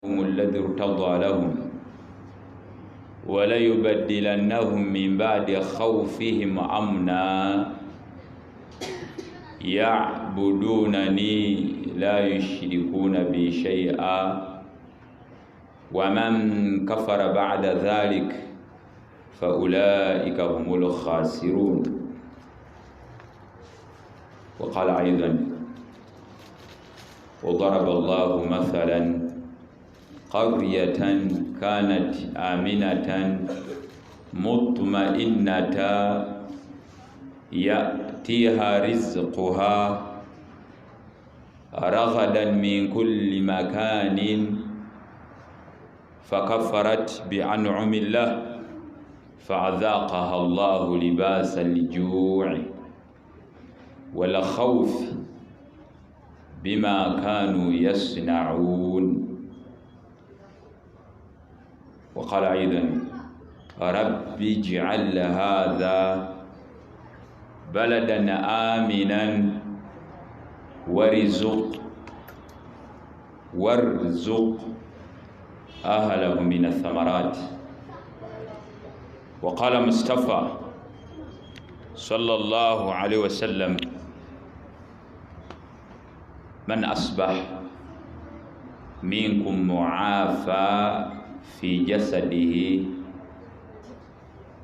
الذي ارتضى لهم وليبدلنهم من بعد خوفهم أمنا يعبدونني لا يشركون بي شيئا ومن كفر بعد ذلك فأولئك هم الخاسرون. وقال أيضا: وضرب الله مثلا قرية كانت آمنة مطمئنة يأتيها رزقها رغدا من كل مكان فكفرت بأنعم الله فأذاقها الله لباس الجوع والخوف بما كانوا يصنعون. وقال أيضا: رب اجعل هذا بلدا آمنا وارزق أهله من الثمرات. وقال مصطفى صلى الله عليه وسلم: من أصبح منكم معافى في جسده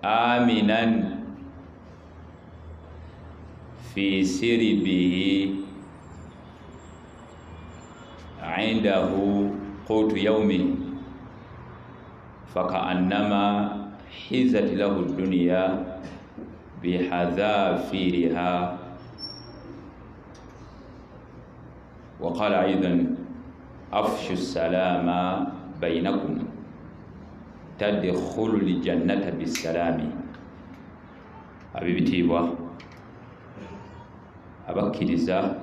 آمنا في سربه عنده قوت يومه فكأنما حيزت له الدنيا بحذافيرها. وقال أيضا: أفشوا السلام بينكم تدخلوا الجنة بالسلام. abibitiibwa abakkiriza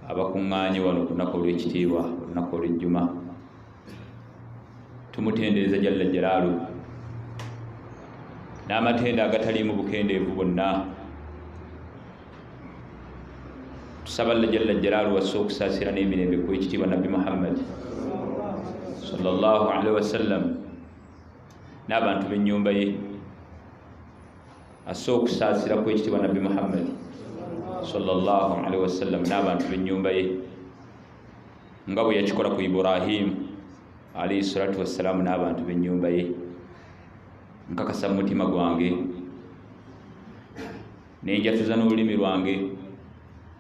abakuŋŋaanye wano ku lunaku olw'ekitiibwa olunaku olw'ejjuma, tumutendereza jalla jalaalu n'amatenda agataliimu bukendeevu bonna. Tusaba Allah jalla jalaalu wasse okusaasira n'emirembe ku ekitiibwa Nabbi Muhammad sallallahu alaihi wasallam n'abantu b'ennyumba ye. Asse okusaasira ku ekitiibwa Nabbi Muhammad sallallahu alaihi wasallam n'abantu b'ennyumba ye nga bwe yakikola ku Ibrahim alayhi salatu wassalaamu n'abantu b'ennyumba ye. Nkakasa mu mutima gwange nenjatuza n'olulimi lwange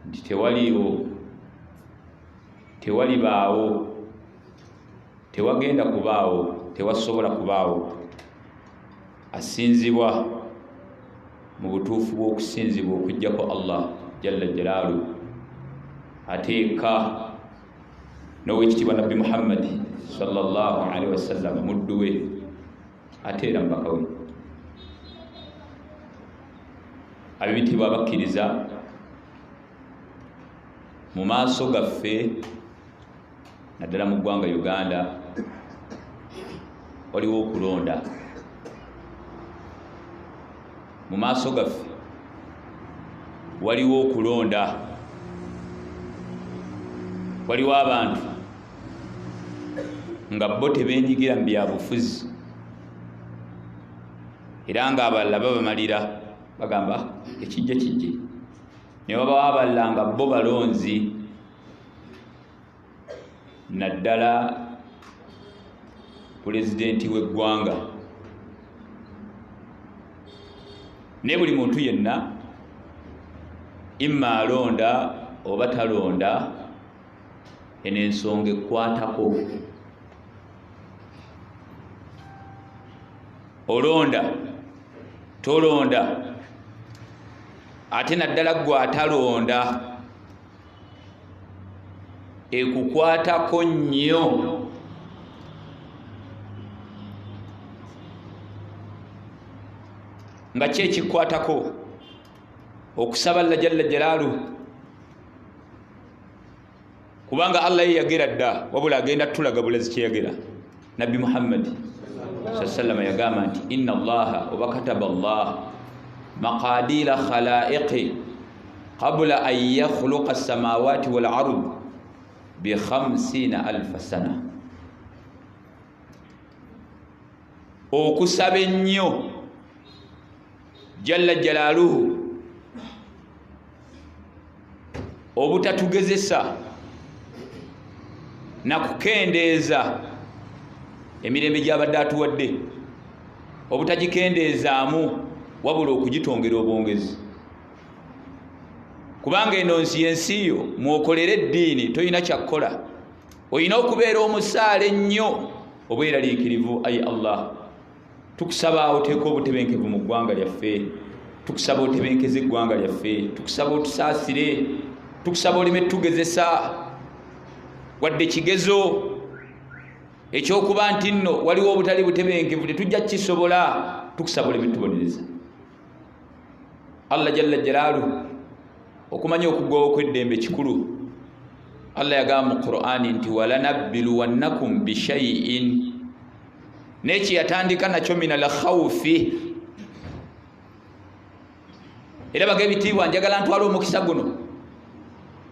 nti tewalibaawo, tewagenda kubaawo, tewasobola kubaawo asinzibwa mu butuufu bw'okusinzibwa okuggyako Allah jalla jalaalu, ateeka n'owekitiibwa Nabbi Muhammad sallallahu alaihi wasallam muddu we ate era mubaka we. Abibitiibwa abakkiriza, mu maaso gaffe naddala mu ggwanga Uganda waliwo okulonda. Mu maaso gaffe waliwo okulonda. Waliwo abantu nga bo tebeenyigira mu byabufuzi era nga abalala babamalira bagamba ekijja kijje, ne wabawo abalala nga bo balonzi. Naddala pulezidenti w'eggwanga ne buli muntu yenna imma alonda oba talonda, eno ensonga ekwatako. Olonda tolonda, ate naddala gwe atalonda ekukwatako nnyo. Nga ki ekikwatako? Okusaba Allah jalla jalaalu, kubanga Allah ye yagera dda, wabula agenda tulaga bulazi kyeyagera. Nabbi Muhammad sallallahu yagamba nti inna Allaha wa kataba Allah maqadira khalaiqi qabla an yakhluqa as-samawati wal ard ب50,000 sana. Okusaba ennyo jalla jalaaluhu obutatugezesa na kukendeeza emirembe gy'abadde atuwadde, obutagikendeezaamu wabula okugitongera obwongezi. Kubanga eno nsi y'ensi yo mwokolera eddiini tolina kyakkola, olina okubeera omusaale ennyo obweraliikirivu. Ayi Allah, tukusaba oteeka obutebenkevu mu ggwanga lyaffe, tukusaba otebenkeze eggwanga lyaffe, tukusaba otusaasire, tukusaba oleme tugezesa wadde kigezo ekyokuba nti nno waliwo obutali butebenkevu tetujja kisobola, tukusaba oleme tubonereza. Allah jalla jalaaluhu okumanya okuggwawo kw'eddembe kikulu. Allah yagamba mu Qur'ani nti walanabbiluwannakum bishay'in, neki yatandika nakyo minal khawfi. Era baga ebitiibwa njagala ntwala omukisa guno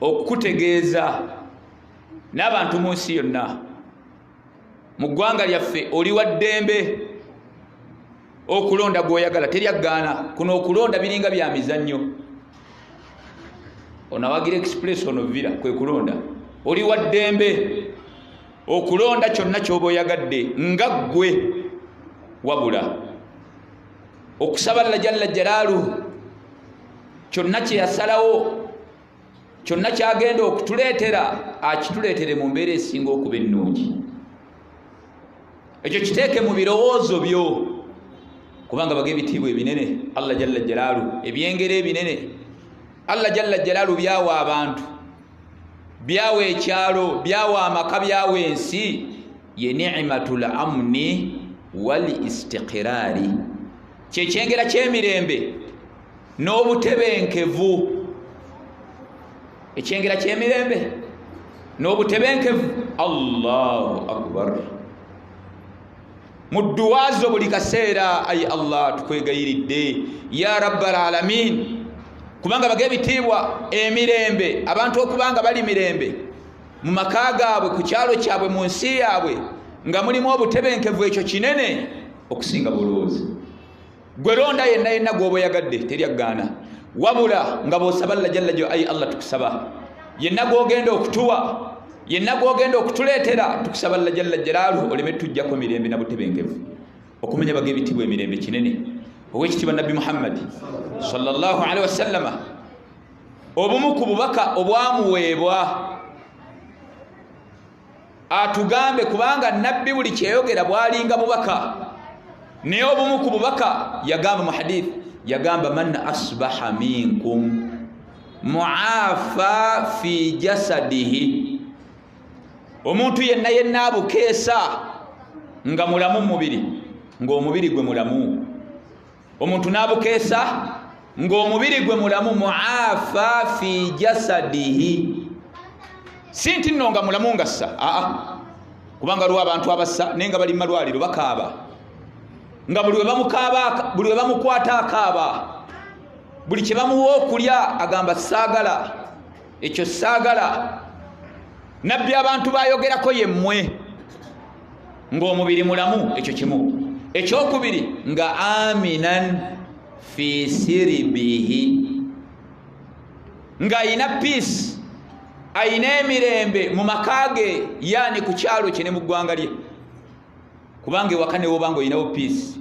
okukutegeeza n'abantu mu nsi yonna, mu ggwanga lyaffe oli wa ddembe okulonda gw'oyagala, teryaggaana. Kuno okulonda biringa bya mizannyo. Onawagira express ono villa kwe kulonda. Oli wa ddembe okulonda kyonna ky'oba oyagadde nga ggwe, wabula okusaba Allah jalla jalaaluhu kyonna kye yasalawo, kyonna kyagenda okutuleetera akituleetere mu mbeera esinga okuba ennungi. Ekyo kiteeke mu birowoozo byo, kubanga baga ebitiibwa ebinene Allah jalla jalaaluhu, ebyengero ebinene Allah jalla jalaaluhu byawa abantu, byawa ekyalo, byawa amaka, byawa ensi, ye ni'matul amni wal istiqrari, kyekyengera ky'emirembe n'obutebenkevu. Ekyengera ky'emirembe n'obutebenkevu. Allahu akbar. Mu dduwaazo buli kaseera, ayi Allah tukwegayiridde ya rabbal alamin, kubanga baga ebitiibwa emirembe, abantu okubanga bali mirembe mu maka gaabwe, ku kyalo kyabwe, mu nsi yaabwe, nga mulimu obutebenkevu, ekyo kinene okusinga bulowoozi. Gwe londa yenna yenna gw'oba oyagadde, teryaggaana, wabula nga bw'osaba Allah jalla jalaaluhu. Ayi Allah tukusaba yenna gw'ogenda okutuwa, yenna gw'ogenda okutuleetera, tukusaba Allah jalla jalaaluhu oleme tujjako mirembe na butebenkevu. Okumanya baga ebitiibwa emirembe kinene. Owekitiibwa Nabbi Muhammad sallallahu alaihi wasallama, obumu ku bubaka obwamuweebwa atugambe, kubanga nabbi buli kyeyogera bwalinga bubaka, naye obumu ku bubaka yagamba mu hadith, yagamba man asbaha minkum muafa fi jasadihi, omuntu yenna yenna abukeesa nga mulamu mubiri, ng'omubiri gwe mulamu. Omuntu n'abukeesa ng'omubiri gwe mulamu, muafa fi jasadihi, si nti nno nga mulamu ngassa, kubanga waliwo abantu abassa naye nga bali mu malwaliro bakaaba, nga buli we bamukwata akaaba, buli kye bamuwa okulya agamba saagala, ekyo saagala. Nabbi abantu bayogerako ye mmwe, ng'omubiri mulamu, ekyo kimu. Ekyokubiri nga aminan fi sirbihi, nga ayina peace, ayina emirembe mu maka ge, yani ku kyalo kye ne mu ggwanga lye. Kubanga ewaka ne woba ng'oyinawo peace,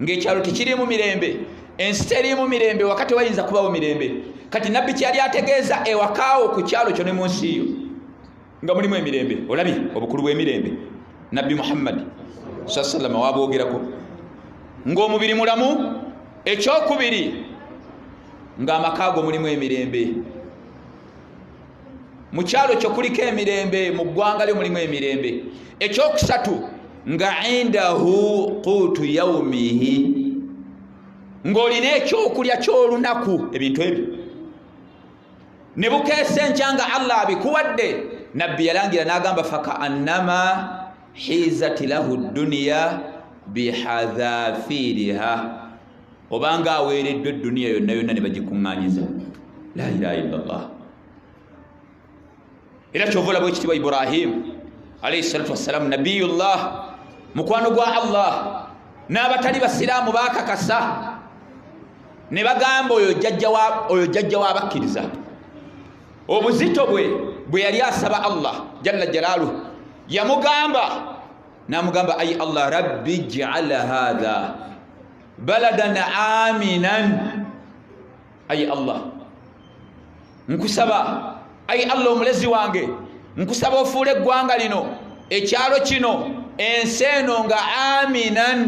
ng'ekyalo tekirimu mirembe, ensi terimu mirembe, wakati wayinza kubawo mirembe. Kati nabbi kyali ategeeza ewakaawo ku kyalo kyo ne mu nsi yo nga mulimu emirembe. Olabye obukulu bw'emirembe Nabbi Muhammad sallallahu wabwogerako, ng'omubiri mulamu. Ekyokubiri ng'amaka go mulimu emirembe, mu kyalo kyo kuliko emirembe, mu ggwanga lyo mulimu emirembe. Ekyokusatu nga indahu qutu yaumihi, ng'olina ekyokulya ky'olunaku. Ebintu ebyo ne bukeesa enkya nga Allah abikuwadde, nabbi yalangira n'agamba faka annama hizati lahu dduniya bihadhafiriha, obanga aweereddwa edduniya yonna yonna ne bagikuŋŋaanyiza. La ilaha illallah. era kyovola bwe kitibwa Ibrahim alayhi salatu wassalam nabiyullah mukwano gwa Allah n'abatali basiraamu bakakasa ne bagamba oyo jjajja w'abakkiriza obuzito bwe yali asaba Allah jalla jalaaluhu yamugamba n'amugamba ayi Allah rabbi ij'al hadha baladan aminan ayi Allah nkusaba ayi Allah omulezi wange nkusaba ofuule eggwanga lino ekyalo kino ensi eno nga aminan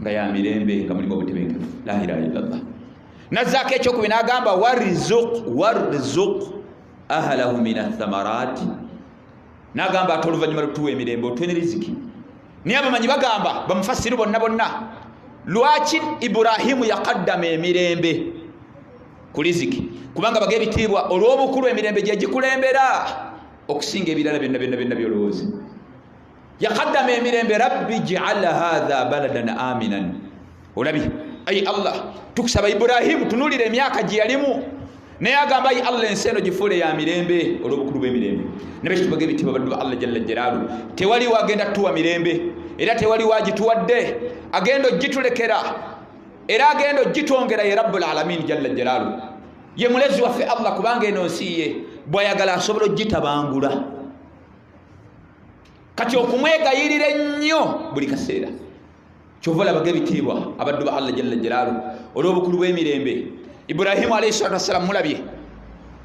nga ya mirembe nga mulimu obutebenkevu la ilaha illallah nazzaako ekyokubiri n'agamba warzuq ahlahu min athamarat n'agamba ate oluvannyuma lutuwa emirembe otuwe ne riziki naye abamanyi bagamba bamufasiru bonna lwaki Iburahimu yakaddama emirembe ku riziki kubanga baga ebitiibwa olw'obukulu emirembe gye gikulembera okusinga ebirala byonna byolowooza yakaddama emirembe rabbi ij'al hadha baladan aminan olabi ayi Allah tukusaba Iburahimu tunulira emyaka gye yalimu naye agamba ayi Allah ensi eno gifuule ya mirembe olw'obukulu bw'emirembe ne bwe tubaga ebitiibwa baddu ba Allah jalla jalaaluhu tewali wagenda tuwa mirembe era tewali wagituwadde agenda ogitulekera era agenda ogitongera ye rabbul alamin jalla jalaaluhu ye mulezi waffe Allah kubanga eno nsi ye bw'ayagala asobola ogitabangula kati okumwegayirira ennyo buli kaseera kyova olabaga ebitiibwa abaddu ba Allah jalla jalaaluhu olw'obukulu bw'emirembe Ibrahimu alayhi salatu wassalam mulabye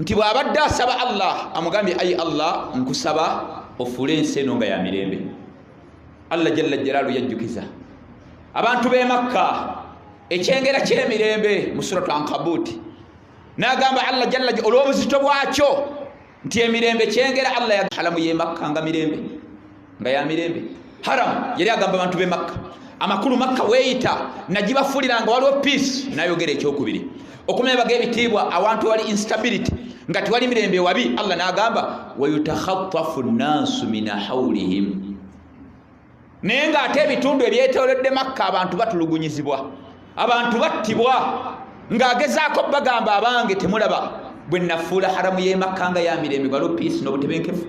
nti bw'abadde asaba Allah amugambye ayi Allah nkusaba ofuule ensi eno nga ya mirembe Allah jalla jalaaluhu yajjukiza abantu b'e Makka ekyengera ky'emirembe mu suratu Ankabuuti n'agamba Allah jalla olw'obuzito bwakyo nti emirembe kyengera Allah yagalamu y'e Makka nga mirembe nga ya mirembe haram yali agamba abantu b'e Makka amakulu Makka weeyita nagibafuulira nga waliwo peace n'ayogera ekyokubiri okumenya baga ebitiibwa awantu wali instability nga tewali mirembe wabi Allah n'agamba wayutakhattafu nnaasu min hawlihim naye ng'ate ebitundu ebyetoolodde Makka abantu batulugunyizibwa abantu battibwa ng'agezaako bagamba abange temulaba bwe nafuula haramu y'e Makka nga ya mirembe waliwo peace n'obutebenkevu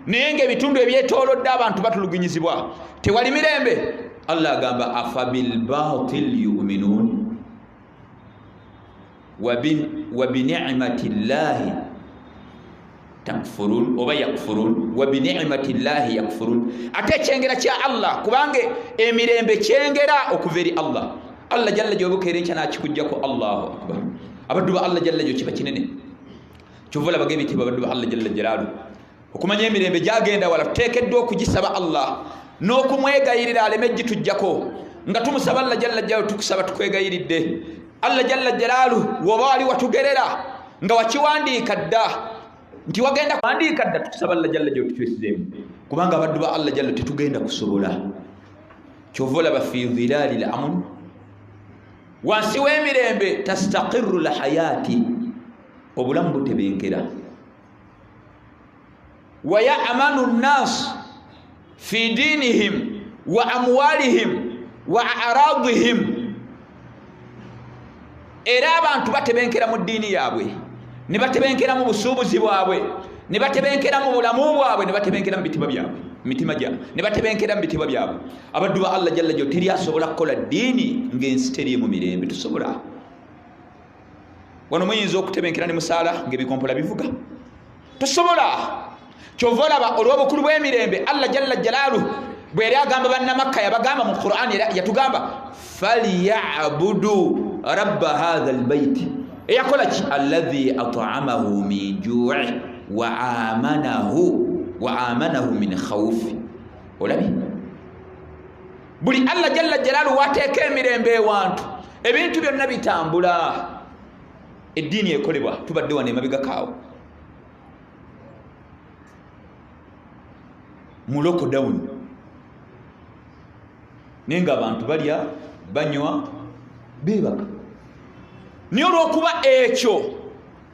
naye ng'ebitundu ebyetoolodde abantu batulugunyizibwa tewali mirembe Allah agamba afa bilbatil yu'minun wa bini'mati llahi takfurun oba yakfurun wa bini'mati llahi yakfurun ate ekyengera kya Allah kubanga emirembe kyengera okuva eri Allah Allah jalla jobukeera enkya n'akikujjako Allahu akbar abaddu ba Allah jalla jo kiba kinene kyovula baga ebitiibwa abaddu ba Allah jalla jalaaluhu okumanya emirembe gyagenda wala tuteekeddwa okugisaba Allah n'okumwegayirira aleme gitujjako nga tumusaba Allah jalla jalaaluhu tukusaba tukwegayiridde Allah jalla jalaaluhu woba wali watugerera nga wakiwandiika dda nti wagenda kuwandiika dda tukusaba Allah jalla jalaaluhu tukyesizeemu kubanga abaddu ba Allah jalla tetugenda kusobola kyova olaba fi dhilali lamun wansi w'emirembe tastaqirru lhayati obulamu butebenkera wa ya'manu nnaas fi diinihim wa amwalihim wa a'radihim era abantu batebenkera mu ddiini yaabwe ne batebenkera mu busuubuzi bwabwe ne batebenkera mu bulamu bwabwe ne batebenkera mu mitima byabwe ne batebenkera mu bitibwa byabwe abaddu ba Allah jalla jo teri asobola kukola ddiini ng'ensi teri mu mirembe tusobola wano muyinza okutebenkera ne musaala ng'ebikompola bivuga tusobola kyova olaba olw'obukulu bw'emirembe Allah jalla jalaaluhu bwe yali agamba bannamakka yabagamba mu Qur'an yatugamba falyabudu rabba hadha albayt eyakola ki alladhi at'amahu min ju'i wa amanahu min khawfi olabi buli Allah jalla jalaaluhu wateeka emirembe ewantu ebintu byonna bitambula eddiini ekolebwa tubadde wano emabega kaawo mu lockdown naye nga abantu balya banywa beebaka naye olw'okuba ekyo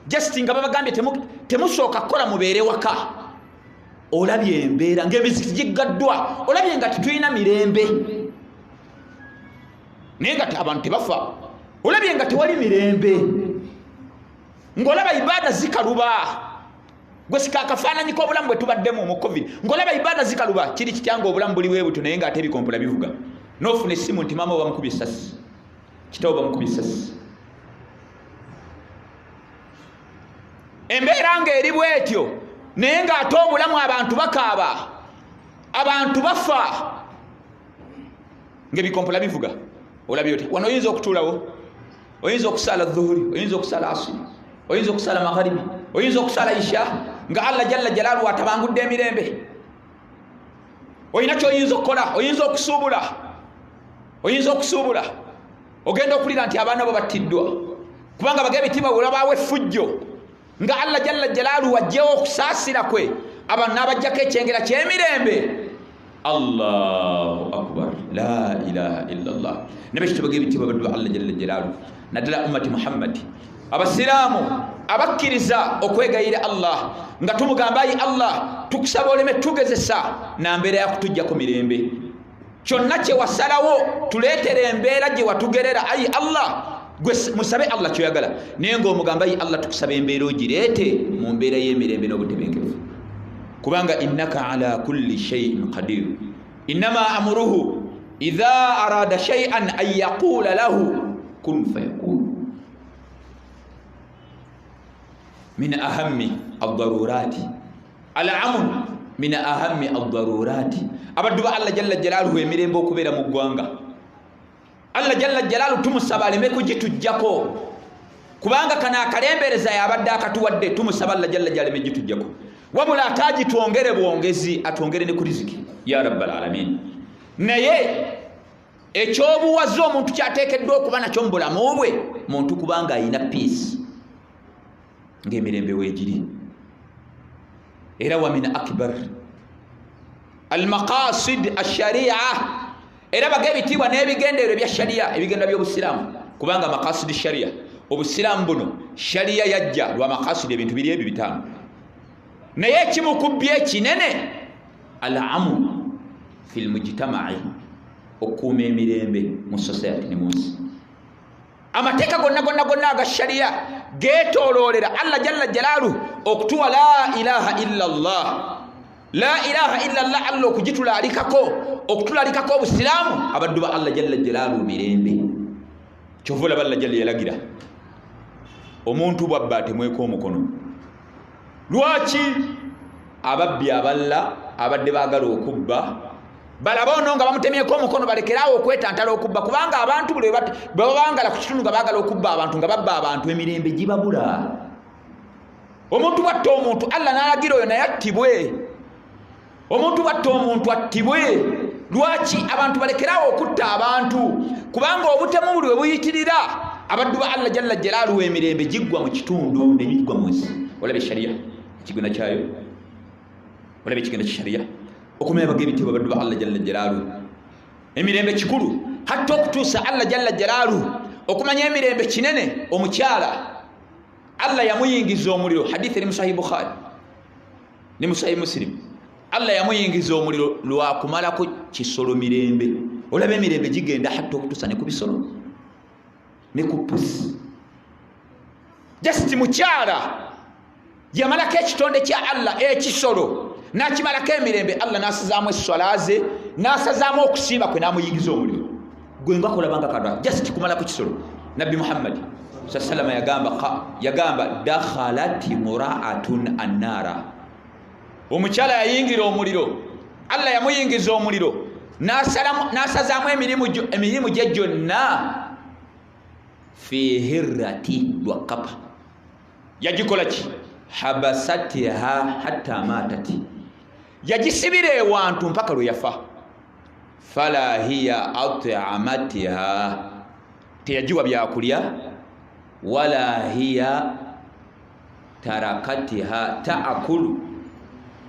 just nga babagambye temusooka kukola mubeere waka olabye embeera ng'emizikiti giggaddwa olabye nga tetulina mirembe naye nga abantu tebafa olabye nga tewali mirembe ng'olaba ibaada zikaluba gwe sikakafaananyi k'obulamu bwe tubaddemu mu covid ng'olaba ibada zikaluba kiri kityanga obulamu buli bwe buto naye ng'ate ebikompola bivuga n'ofuna essimu nti maama bamukubye essasi kitawo bamukubye essasi embeera ng'eri bw'etyo naye ng'ate obulamu abantu bakaaba abantu bafa ng'ebikompola bivuga olabye oti wano oyinza okutuulawo oyinza okusala dhuhuri oyinza okusala asiri oyinza okusala magharibi oyinza okusala isha nga Allah jalla jalaaluhu atabangudde emirembe oyina kyoyinza okukola oyinza okusuubula ogenda okulira nti abaana bo battiddwa kubanga bag'ebitiibwa olabaawo effujjo nga Allah jalla jalaaluhu ajjewo okusaasira kwe abantu n'abajjako ekyengera ky'emirembe. Allahu akbar la ilaha illallah nebekitibwa g'ebitiibwa baddu ba Allah jalla jalaaluhu naddala ummati Muhammad abasiraamu abakkiriza okwegayira Allah nga tumugamba ayi Allah tukusaba oleme tugezesa na mbeera yakutujjako mirembe kyonna kye wasalawo tuleetere embeera gye watugerera ayi Allah gwe musabe Allah kyoyagala naye ng'omugamba ayi Allah tukusaba embeera ogireete mu mbeera y'emirembe n'obutebenkevu kubanga innaka ala kulli shay'in qadir innama amuruhu idha arada shay'an an yaqula lahu kun fayakun min ahammi ad-darurati al-amn min ahammi ad-darurati abaddu ba Allah jalla jalaaluhu emirembe okubeera mu ggwanga Allah jalla jalaaluhu tumusaba aleme kugitujjako kubanga kana akalembereza yabadde akatuwadde tumusaba Allah jalla jalaaluhu gitujjako wabula atagitwongere bwongezi atwongere ne ku riziki ya rabbal alamin naye ekyobuwazi omuntu kyateekeddwa okuba nakyo mu bulamu bwe muntu kubanga ayina peace ng'emirembe weegiri era wa min akbar almaqasid alsharia era bag'ebitiibwa n'ebigendeerwa ebya sharia ebigendwa by'obusiraamu kubanga maqasid sharia obusiraamu buno sharia yajja lwa maqasid ebintu biri ebyo bitaano naye ekimu ku byo ekinene alamu fi lmujtamai okuuma emirembe mu society ne mu nsi amateeka gonna aga sharia geetooloolera Allah jalla jalaaluhu okutuwa la ilaha illa Allah Allah okutulaalikako obusiraamu abaddu ba Allah jalla jalaaluhu mirembe kyova olaba Allah jalla yalagira omuntu bw'abba atemweko omukono lwaki ababbi aballa abadde baagala okubba balaba ono nga bamutemyeko omukono balekeraawo okwetantala okubba kubanga abantu bwe babangala ku kitundu nga baagala okubba abantu nga babba abantu emirembe gibabula omuntu bwatta omuntu Allah n'alagira oyo naye attibwe omuntu bwatta omuntu attibwe lwaki abantu balekeraawo okutta abantu kubanga obutemu buli we buyitirira abaddu ba Allah jalla jalaaluhu emirembe giggwa mu kitundu ne giggwa mu nsi olabe sharia ekigenda kyayo olabe ekigenda kya sharia okumenya bag'ebitiibwa baddu ba Allah jalla jalaaluhu emirembe kikulu hatta okutuusa Allah jalla jalaaluhu okumanya emirembe kinene omukyala Allah yamuyingiza omuliro hadithi eri mu sahih Bukhari ne mu sahih Muslim Allah yamuyingiza omuliro lwakumalako kisolo mirembe olabe emirembe gigenda hatta okutuusa ne ku bisolo ne ku pusi just mukyala yamalako ekitonde kya Allah ekisolo nakimalako emirembe Allah nasazaamu esswala ze nasazaamu okusiiba kwe namuyingiza omuliro gwe ngakolabanga kadwa just kumalako kisolo Nabbi Muhammad sallallahu yagamba dakhalati muraatun annara omukyala yayingira omuliro Allah yamuyingiza omuliro nasazaamu emirimu gye gyonna fi hirrati lwakapa yagikola ki habasatiha hatta matati yagisibira ewantu mpaka lwe yafa fala hiya at'amatiha teyagiwa byakulya wala hiya tarakatiha taakulu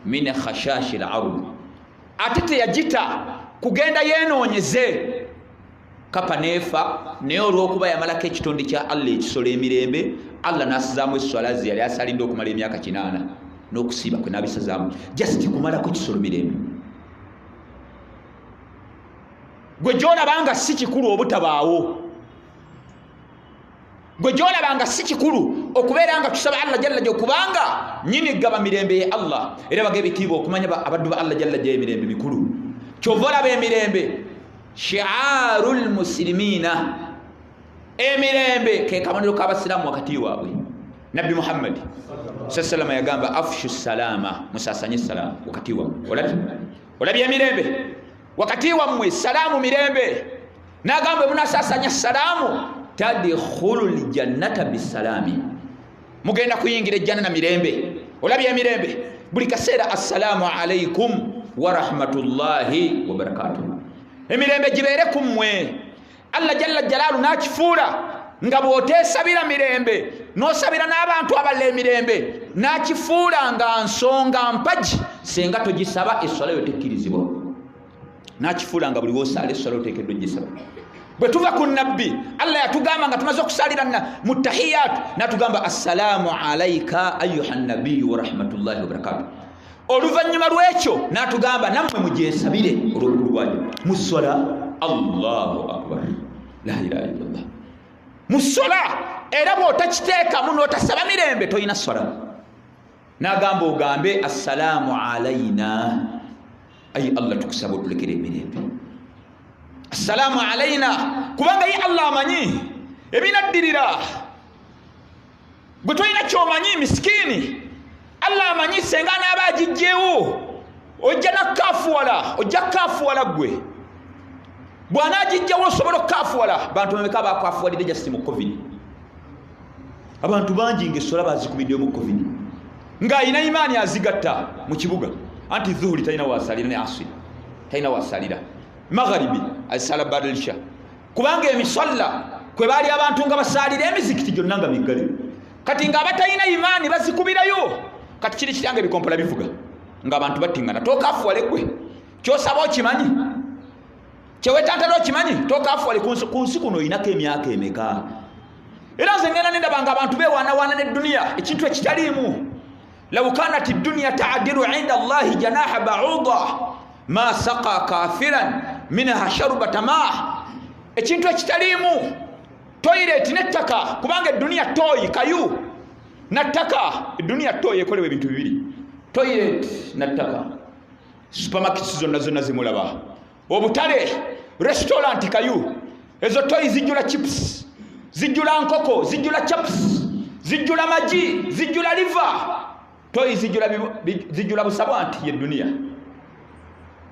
min khashashi al-ard ate teyagita kugenda yenoonyeze kapa nefa naye olw'okuba yamalako ekitonde kya Allah ekisolo emirembe Allah n'asazaamu esswala ze yali asalidde okumala emyaka 8 n'okusiiba kwe n'abisazaamu just kumalako kisolo mirembe gwe gy'olabanga si kikulu obutabaawo gwe gyolabanga si kikulu okubeera nga tusaba Allah jalla jalla kubanga nyini gaba mirembe ye Allah era bage bitiibwa okumanya abaddu ba Allah jalla jalla emirembe mikulu kyova olaba emirembe shi'arul muslimina emirembe ke kabonero k'abasiraamu wakati waabwe Nabbi Muhammad sallallahu yagamba afshu salama musasanye salama wakati waabwe olabye emirembe wakati wammwe salaamu mirembe nagamba munasasanya salaamu tadkhulul jannata bisalami mugenda kuyingira ejjanna na mirembe olabye emirembe buli kaseera assalamu alaikum wa rahmatullahi wa barakatuh emirembe gibeere kummwe Allah jalla jalalu nakifuula nga bw'oteesabira mirembe n'osabira n'abantu aballa emirembe nakifuula nga nsonga mpaji senga togisaba esswala yo tekkirizibwa nakifuula nga buli w'osala esswala oteekeddwa gisaba bwe tuva ku nabbi Allah yatugamba nga tumaze okusalira mu tahiyatu natugamba assalamu alaika ayuha nabiyyu wa rahmatullahi wa barakatuh oluvannyuma lw'ekyo natugamba nammwe mugyesabire olw'olukulu lwayo mu ssola Allahu akbar la ilaha illallah mu ssola era bw'otakiteekamu n'otasaba mirembe toyina ssola nagamba ogambe assalamu alaina ayi Allah tukusaba otulekera emirembe assalamu alaina kubanga ye Allah amanyi ebinaddirira gwe toyina kyomanyi miskini Allah amanyi senga n'aba agijjeewo ojja nakaafuwala gwe bwana agijjawo osobola okukaafuwala bantu bameka bakaafuwalidde just mu covid abantu bangi ng'essola bazikubiddeyo mu covid ng'ayina imaani azigatta mu kibuga anti zuhuri talina waasalira ne asiri talina waasalira magharibi asala badalisha kubanga emisalla kwe baali abantu nga basalira emizikiti gyonna nga miggale kati nga abatalina imaani bazikubirayo kati kiri kitange bikompola bivuga nga abantu battingana tokaafuwale gwe kyosaba okimanyi kyewetantala okimanyi tokaafuwale ku nsi kuno oyinako emyaka emeka era nze ngenda nendabanga abantu bewaanawaana n'edduniya ekintu ekitaliimu law kanat ad-dunya ta'dilu 'inda Allahi janaha ba'uda ma saqa kafiran minha sharbata ma ekintu ekitaliimu toilet nettaka kubanga edduniya toyi kayu nattaka edduniya toyi ekolewa ebintu bibiri toilet nattaka supermarket zonna zimulaba obutale restaurant kayu ezo toyi zijjula chips zijjula nkoko zijjula chaps zijjula maji zijjula liver toyi zijjula busabo anti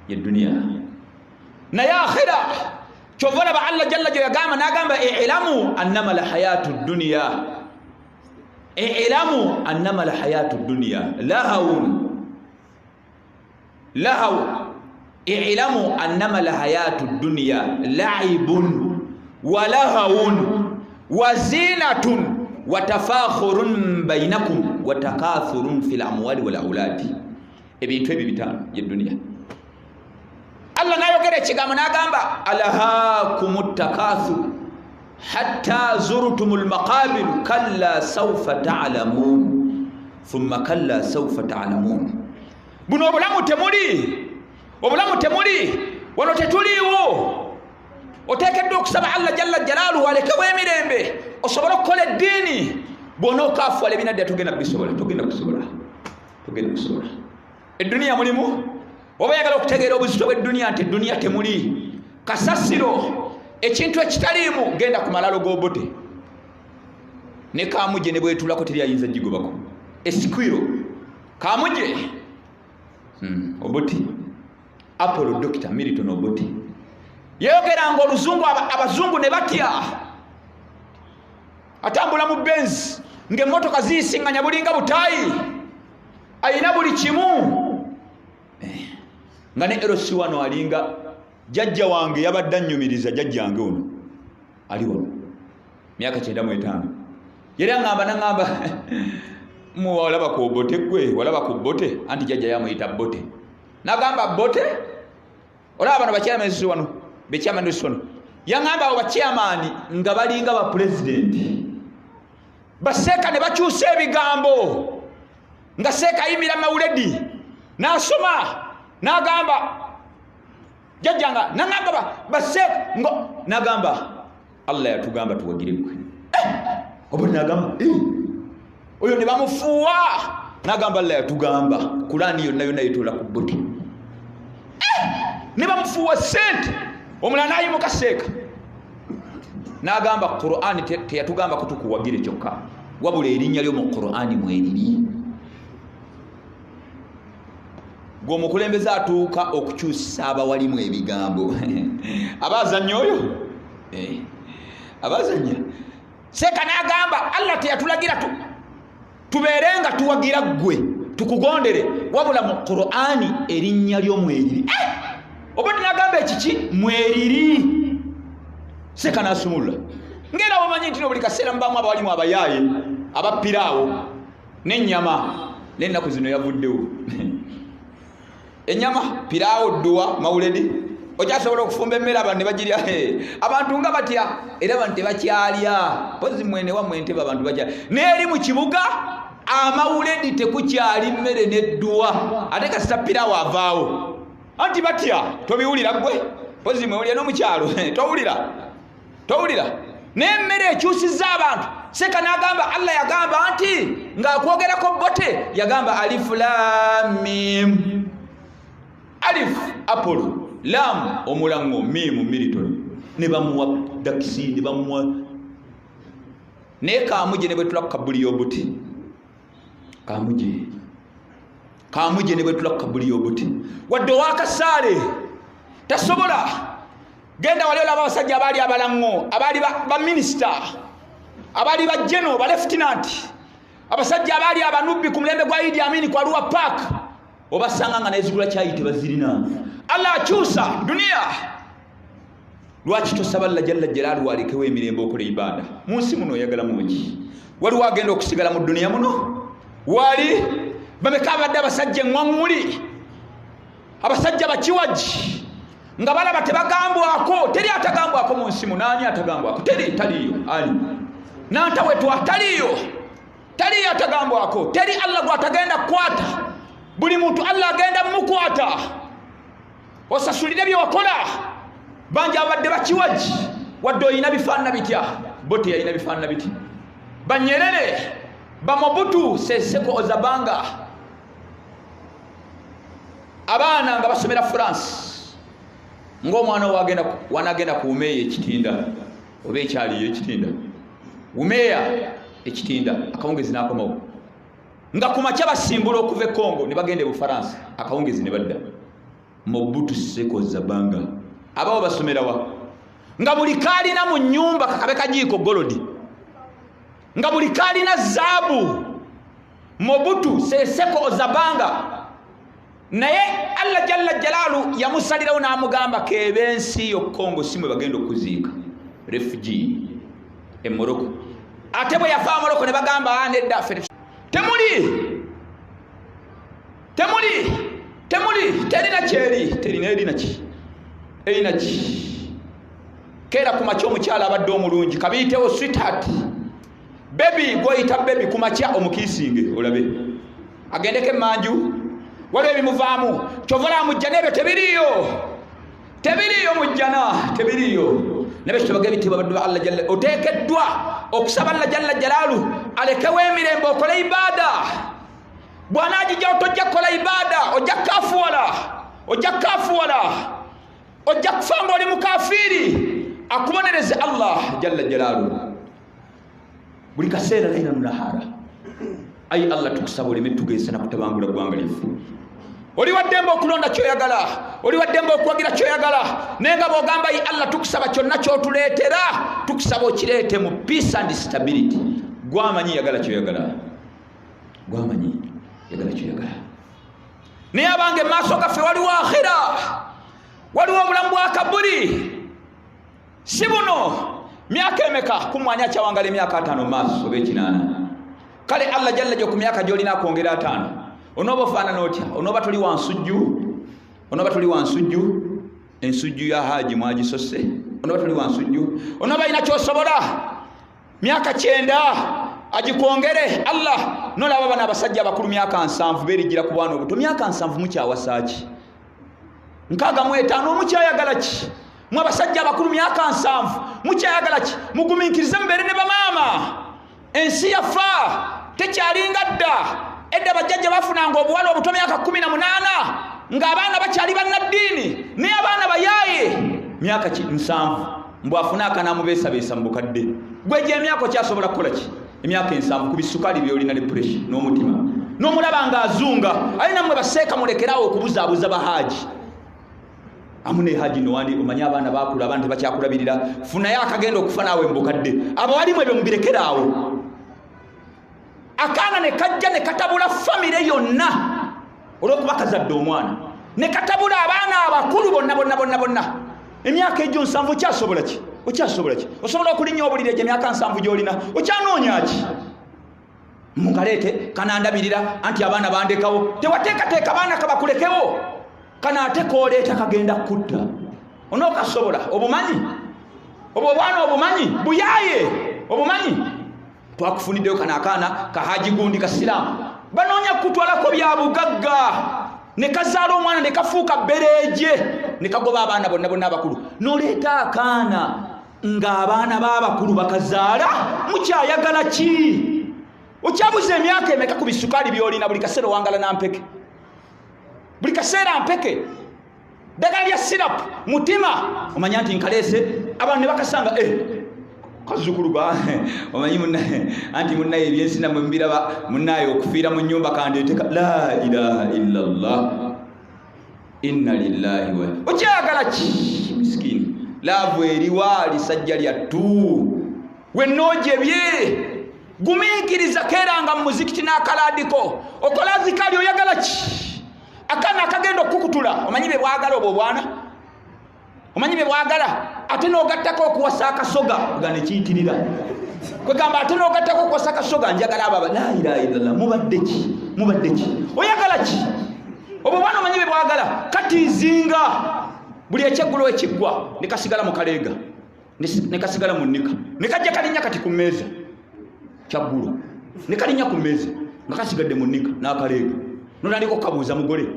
ye dunia na ya akhira chovola ba Allah jalla jalla gama nagamba i'lamu annama la hayatu dunya i'lamu annama la hayatu dunya lahaw i'lamu annama la hayatu dunya la'ibun wa lahawun wa zinatun wa tafakhurun bainakum wa takathurun fil amwali wal auladi ebintu ebi bitano ye dunia Allah nayogera ekigambo nagamba alahakumut takathur hatta zurtumul maqabir kalla sawfa ta'lamun thumma kalla sawfa ta'lamun buno obulamu temuli wano tetuliwo oteekeddwa okusaba Allah jalla jalaaluhu alekewo emirembe osobola okukola eddiini bw'ona okaafuwala ebinadda togenda kusobola edduniya mulimu oba yagala okutegeera obuzito bw'edduniya nti edduniya temuli kasasiro ekintu ekitaliimu genda ku malalo g'obote ne kaamuje ne bwetulako teri ayinza gigobako esikwiro kaamuje obote apollo dr Milton obote yeyogeranga oluzungu abazungu ne batya atambula mu benzi ng'emmotoka ziyisinganya bulinga butaayi ayina buli kimu nga ne erosi wano alinga jajja wange yabadde annyumiriza jajjange ono ali wano myaka 95 yera ngamba walaba ku bote gwe walaba ku bote anti jajja yamuyita bote nagamba bote olaba bano bakyamani wano bekyamani wano yangamba abo bakyamani nga balinga ba president baseeka ne bakyusa ebigambo nga seeka ayimira mawuledi n'asoma nagamba jajjanga nagamba baseeka nagamba Allah yatugamba tuwagirekwe obone nagamba oyo ne bamufuwa nagamba Allah yatugamba Qur'ani yonna yetola ku buti ne bamufuwa sente omulana ayi mukaseeka nagamba Qur'ani teyatugamba kutukuwagire kyokka wabula erinnya lyo mu Qur'ani mweriri gwomukulembeze atuuka okukyusa abawalimu ebigambo abazanya oyo abazanya seeka nagamba Allah teyatulagira tubeerenga tuwagira gwe tukugondere wabula mu Qur'ani erinnya lyo mweriri obodi nagamba ekiki mweriri seeka nasumulula ngera wamanyi nti buli kaseera mbamu abawalimu abayaaye abapiraawo n'ennyama n'ennaku zino yavuddewo ennyama piraawo dduwa mawuledi okyasobola okufumba emmere abantu ne bagirya abantu nga batya era abantu tebakyalya pozi mwene wammwe ntebe abantu bakyalya n'eri mu kibuga amawuledi tekukyali mmere n'edduwa ate kasita piraawo avaawo anti batya tobiwulira gwe pozi mwewulya n'omukyalo towulira n'emmere ekyusizza abantu seeka n'agamba Allah yagamba nti ng'akwogerako bote yagamba alif lam mim alif apolo lam omulango mim military ne bamuwa dakisi ne bamuwa ne kamuje ne betula kabuli yobuti kamuje ne betula kabuli yobuti wadde wakasale tasobola genda wali olaba abasajja abaali abalango abaali ba minister abaali ba general ba lieutenant abasajja abaali abanubbi ku mulembe gwa Idi Amin kwa Arua Park obasanga nga nezigula kyayi tebazirina Allah akyusa dunia lwaki tosaba Allah jalla jalaalu walekewo emirembe okola ibada mu nsi muno oyagala muki wali wagenda okusigala mu dunia muno wali bameka abadde abasajja eŋŋwaŋŋuli abasajja bakiwaji nga balaba tebagambwako teri atagambwako mu nsi muno ani atagambwako taliyo ali nanta wetu ataliyo atagambwako teri Allah gwatagenda kukwata buli muntu Allah agenda mukwata osasulire byokola bangi abadde bakiwaji wadde oyina bifaanana bitya bote yalina bifaanana biti Banyerere Bamobutu Seseko Ozabanga abaana nga basomera France ng'omwana wanagenda ku umeya ekitinda oba ekyaliyo ekitinda umeya ekitinda akawungezi n'akomawo nga kumakya basimbula okuva e Congo ne bagenda e Bufaransa akawungezi ne badda Mobutu Seseko Ozabanga abawo basomerawa nga buli kalina mu nnyumba kakabe kajiiko golodi nga buli kalina zaabu Mobutu Seseko Ozabanga naye Allah jalla jalaalu yamusalirawo n'amugamba kebensi yo Congo simwe bagenda okuziika refugee e Morocco ate bwe yafa Morocco ne bagamba nedda temuli terina kyeri terina erina ki kera kumakya omukyala abadde omulungi kabiyitewo sweetheart baby goyita baby kumakya omukiisinge olabe agendeko emanju waliwo ebimuvaamu kyovola mujja nebyo tebiriyo mujjana tebiriyo nebyo kitobaga ebitibwa baddu ba Allah jalla oteekeddwa okusaba Allah jalla jalaalu alekewo emirembe okole ibada bw'anaagijja otojja kukola ibada ojja kafuwala ojja kufa ng'oli mukafiiri akubonereze Allah jalla jalaalu buli kaseera laila nunahara ayi Allah tukusaba oleme tugeesa nakutabangula ggwanga lyaffe oli waddembe okulonda kyoyagala oli waddembe okwagira kyoyagala naye nga bw'ogamba ayi Allah tukusaba kyonna kyotuleetera tukusaba okireete mu peace and stability gwamanyi yagala kyoyagala naye abange maaso gaffe waliwo akhira waliwo obulamu bwa kabuli si buno myaka emeka kumwanya kyawangala emyaka 5 maaso oba 8 kale Allah jalla jo ku myaka gyolina akwongera 5 onoba ofaanana otya onoba tuli wansujju ensujju ya haji mwagisose onoba tuli wansujju onoba ina kyosobola myaka 9 agikwongere Allah nolaba bana abasajja abakulu myaka 7 berijira ku bwana obuto myaka 7 mukyawasaki nkaga mu 5 mukyayagala ki mwe abasajja abakulu myaka 7 mukyayagala ki mugumiikirize mubere ne bamaama ensi yafa tekyalinga dda. Edda bajjajja bafunanga obuwala obuto myaka 18 ng'abaana bakyali bannaddiini, naye abaana bayaaye myaka 7 mbw afuna akanaamubeesabeesa mu bukadde. Gwe gy'emyaka okyasobola kukola ki? Emyaka 7 ku bisukaali by'olina ne puresha n'omutima n'omulaba ng'azunga. Ali nammwe baseeka mulekerawo okubuzaabuza bahaaji. Amune haji nowandi omanya abaana bakula abantu bakyakulabirira, funayo akagenda okufa naawe mu bukadde. Abo walimu ebyo mubirekeraawo. Akaana ne kajja ne katabula famire yonna olw'okuba kazadde omwana, ne katabula abaana abakulu bonna. Emyaka egyo 7 okyasobola ki? Osobola okulinnya obulire gye myaka 7 gy'olina okyanoonya ki? Mungaleete kanandabirira anti abaana bandekawo. Tewateekateeka baana kabakulekewo, kana ate kooleeta kagenda kutta. Onookasobola? Obumanyi? Obwana obumanyi? Buyaaye obumanyi? Twakufuniddeyo kana akaana kahaji gundi kasiraamu, banoonya kutwalako bya bugagga, ne kazaala omwana ne kafuuka bbereeje, ne kagoba abaana bonna abakulu. N'oleeta akaana ng'abaana b'abakulu bakazaala, mukyayagala ki? Okyabuza emyaka emeka ku bisukaali by'olina? Buli kaseera wangala nampeke, buli kaseera mpeke. Ddagala lya sirapu mutima omanya nti nkaleese, abantu ne bakasanga kazukulu ba omanyi munnaye anti munnaye ebyensina mwe mbiraba munnaye okufiira mu nnyumba kandeeteka. La ilaha illallah inna lillahi wa okyagala ki? Miskini laavu eriwa lisajja lyattu wennoojebye gumiikiriza keeranga mu muzikiti n'akalaadiko okola zikaali oyagala ki? Akaana akagenda okukutula omanyi bye bwagala obwo obwana, omanyi bye bwagala ate n'ogattako okuwasa akasoga gane kiyitirira kwegamba ate n'ogattako okuwasa akasoga njagala ababa. La ilaha illallah mubadde ki? Oyagala ki? Obwo bwana omanyi bye bwagala katiizinga buli ekyeggulo ekiggwa ne kasigala mu kaleega ne kasigala mu nnika ne kajja kalinnya kati ku mmeeza kyaggulo ne kalinnya ku mmeeza nga kasigadde mu nnika n'akaleega notandika okukabuuza mugole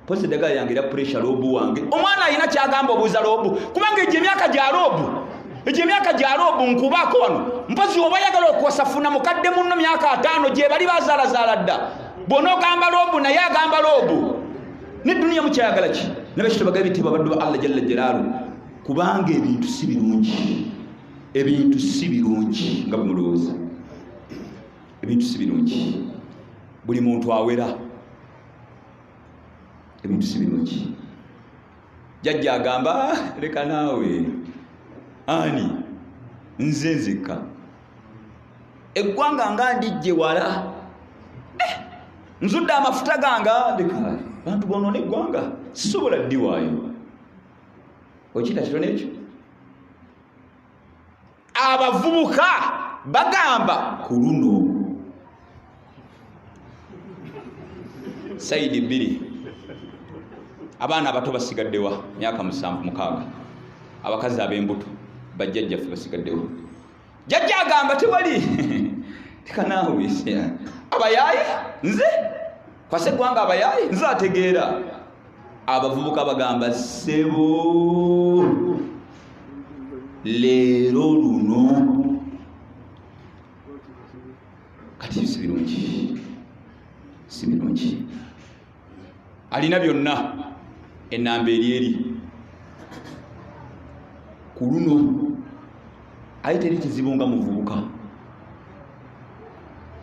posi daga yange era pressure lobu wange. Omwana alina kyagamba obuuza lobu kubanga egyo emyaka gya lobu nkubako wano mpozi oba yagala okuwasafuna mukadde munno myaka 5 gye bali bazaalazaala dda bw'onoogamba lobu naye agamba lobu. Ne duniya mukyayagala ki? Nebakito bagala bitibwa baddu ba Allah jalla jalaalu kubanga ebintu si birungi nga bumulowooza. Ebintu si birungi, buli muntu awera. Ebintu si birungi. Jajja agamba leka naawe ani nze nzekka eggwanga nga ndijje wala nzudde amafuta ganga leka bantu bonoona eggwanga sisobola ddiwaayo. Okita kitone ekyo abavubuka bagamba ku luno sayidi 2 abaana abato basigaddewa myaka 7-6, abakazi ab'embuto bajjajjaffe basigaddewa. Jajja agamba tewali tekanaawe abayaayi nze kwase eggwanga abayaayi nze ategeera. Abavubuka bagamba ssebo leero luno kati si birungi. Alina byonna ennamba eri ku luno aye teri kizibu nga muvubuka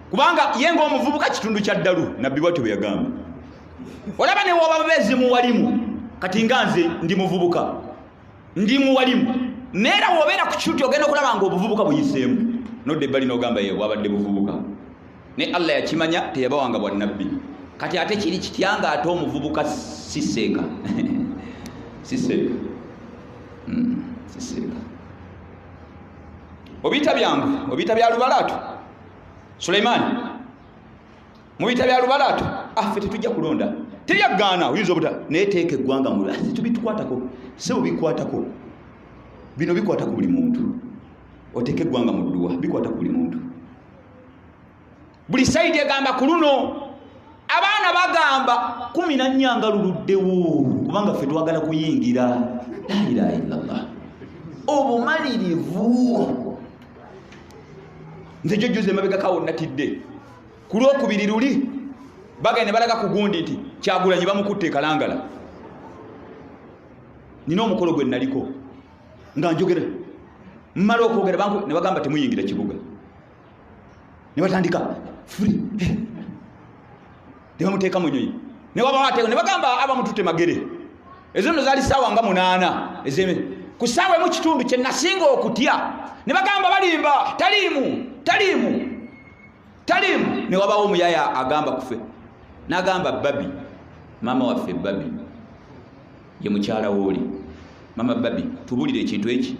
kubanga ye ng'omuvubuka kitundu kya ddalu nabbi bwatyo bwe yagamba. Olaba ne woba beezi muwalimu kati nga nze ndi muvubuka ndi muwalimu neera w'obeera ku kyuti ogenda okulaba ng'obuvubuka buyiseemu nodde ebbali n'ogamba ye wabadde buvubuka ne Allah yakimanya teyabawanga bwa nabbi. Kati ate kiri kityanga ate omuvubuka siseeka siseeka obiyita byangu obiyita bya Lubalaatu Suleimani mubiyita bya Lubalaatu ffe tetujja kulonda teryaggaana oyinza obuta naye teeka eggwanga mu tubitukwatako se obikwatako bino bikwata ku buli muntu oteeka eggwanga mu dduwa bikwata ku buli muntu. Buli sayidi egamba ku luno abaana bagamba 14 nga luluddewo kubanga ffe twagala kuyingira. La ilaha illallah obumalirivu nze jojjuze mabega kawo natidde ku lwokubiri luli bagende balaga ku gundi nti Kyagulanyi bamukutte Kalangala. Nina omukolo gwe naliko nga njogera mmala okwogera banku ne bagamba temuyingira kibuga ne batandika free ne bamuteeka mu nnyonyi ne wabawateeko ne bagamba abamututte Magere. Ezo nno zaali ssaawa nga 8 ezeme ku ssaawa mu kitundu kye nasinga okutya ne bagamba balimba taliimu ne wabawo omuyaya agamba kufe n'agamba Babi maama waffe Babi ye mukyala woli mama Babi tubulire ekintu eki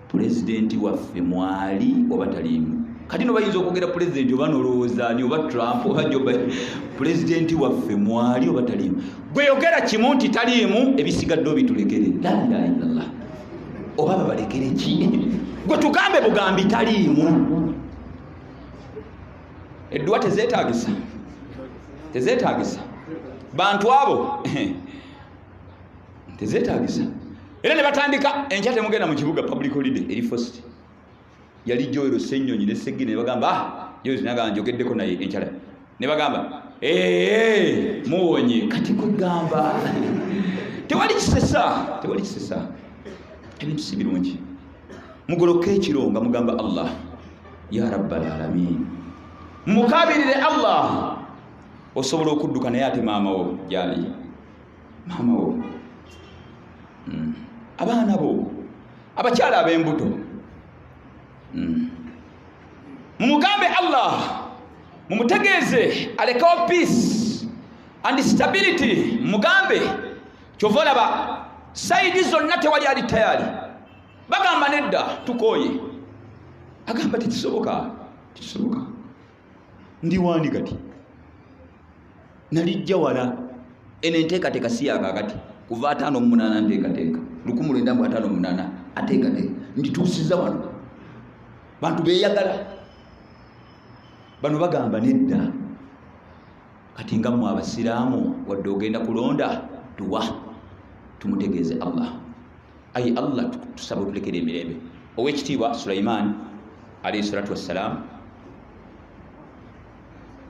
pulezidenti waffe mwali oba taliimu. Kati no bayinza okwogera pulezidenti oba nolowooza ni oba Trump oba Joe Biden. Pulezidenti waffe mwali oba taliimu. Gwe yogera kimu nti taliimu ebisigadde obitulekere la ilaha illallah oba babalekere ki gwe tugambe bugambi taliimu. Eddwa tezeetaagisa bantu abo tezeetaagisa. Era ne batandika enkya temugenda mu kibuga public holiday eri first yali Joero Ssenyonyi ne Segine ne bagamba Joero nagamba njogeddeko naye enkyala ne bagamba muwonye kati kugamba tewali kisesa ebintu si birungi. Mugoloke ekiro nga mugamba Allah ya rabbal alamin mukabirire Allah osobola okudduka naye ate maamawo gyali maamawo abaana bo abakyala ab'embuto mumugambe Allah mumutegeeze alekawo peace and stability mugambe kyovolaba saidi zonna tewali ali tayari bagamba nedda tukoye agamba tekisoboka ndi wani kati nalijja wala ene nteekateeka si yakakati kuva 5 nteekateeka 1958 ateekateeka ndituusiza wano bantu beeyagala bano bagamba nedda kati nga mmwe abasiraamu wadde ogenda kulonda tuwa tumutegeeze Allah ayi Allah tusaba otulekere emirembe. Owekitiibwa Sulaiman alayhi salatu wassalam